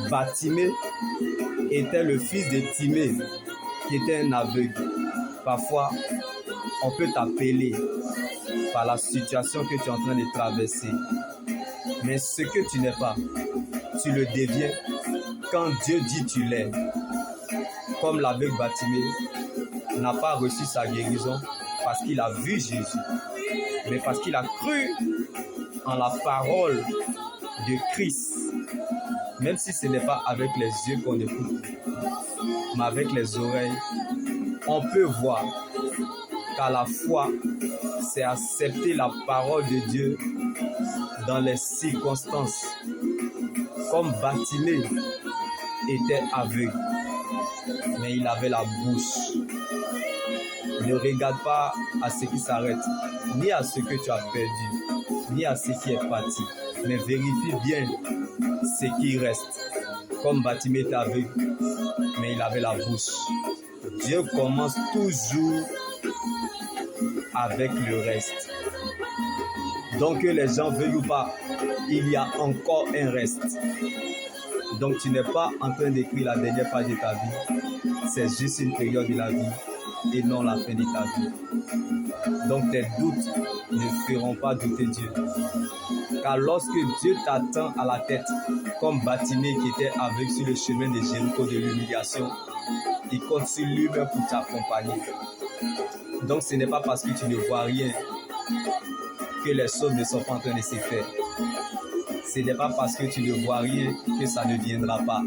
Bartimée était le fils de Timée, qui était un aveugle. Parfois, on peut t'appeler par la situation que tu es en train de traverser. Mais ce que tu n'es pas, tu le deviens quand Dieu dit tu l'es. Comme l'aveugle Bartimée n'a pas reçu sa guérison parce qu'il a vu Jésus, mais parce qu'il a cru en la parole de Christ. Même si ce n'est pas avec les yeux qu'on écoute, mais avec les oreilles, on peut voir qu'à la foi, c'est accepter la parole de Dieu dans les circonstances. Comme Bartimée était aveugle, mais il avait la bouche. Ne regarde pas à ce qui s'arrête, ni à ce que tu as perdu, ni à ce qui est parti, mais vérifie bien ce qui reste. Comme Bartimée était aveugle, mais il avait la bouche. Dieu commence toujours avec le reste. Donc que les gens veuillent ou pas, il y a encore un reste. Donc tu n'es pas en train d'écrire la dernière page de ta vie. C'est juste une période de la vie et non la fin de ta vie. Donc tes doutes ne feront pas douter Dieu. Car lorsque Dieu t'attend à la tête, comme Bartimée qui était aveugle sur le chemin de Jéricho de l'humiliation, il compte sur lui-même pour t'accompagner. Donc ce n'est pas parce que tu ne vois rien que les choses ne sont pas en train de se faire. Ce n'est pas parce que tu ne vois rien que ça ne viendra pas.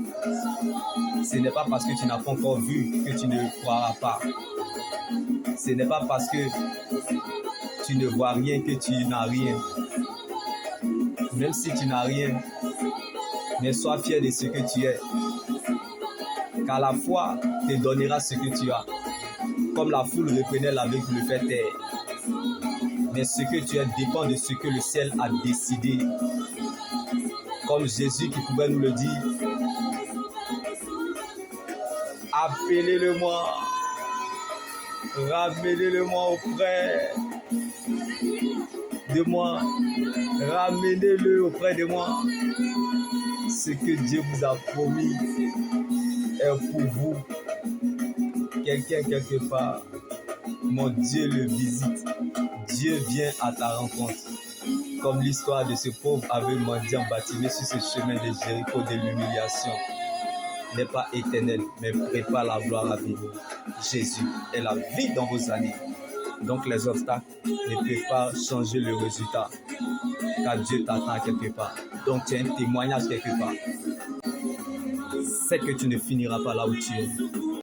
Ce n'est pas parce que tu n'as pas encore vu que tu ne croiras pas. Ce n'est pas parce que tu ne vois rien que tu n'as rien. Même si tu n'as rien, mais sois fier de ce que tu es. Car la foi te donnera ce que tu as. Comme la foule reprenait l'aveugle pour le faire taire. Mais ce que tu es dépend de ce que le ciel a décidé. Comme Jésus qui pouvait nous le dire. Appelez-le-moi. Ramenez-le-moi auprès de moi. Ramenez-le auprès de moi. Ce que Dieu vous a promis est pour vous. Quelqu'un quelque part, mon Dieu le visite. Dieu vient à ta rencontre. Comme l'histoire de ce pauvre aveugle mendiant Bartimée sur ce chemin de Jéricho de l'humiliation n'est pas éternel, mais prépare la gloire à venir. Jésus est la vie dans vos années. Donc les obstacles ne peuvent pas changer le résultat, car Dieu t'attend quelque part. Donc tu as un témoignage quelque part. C'est que tu ne finiras pas là où tu es.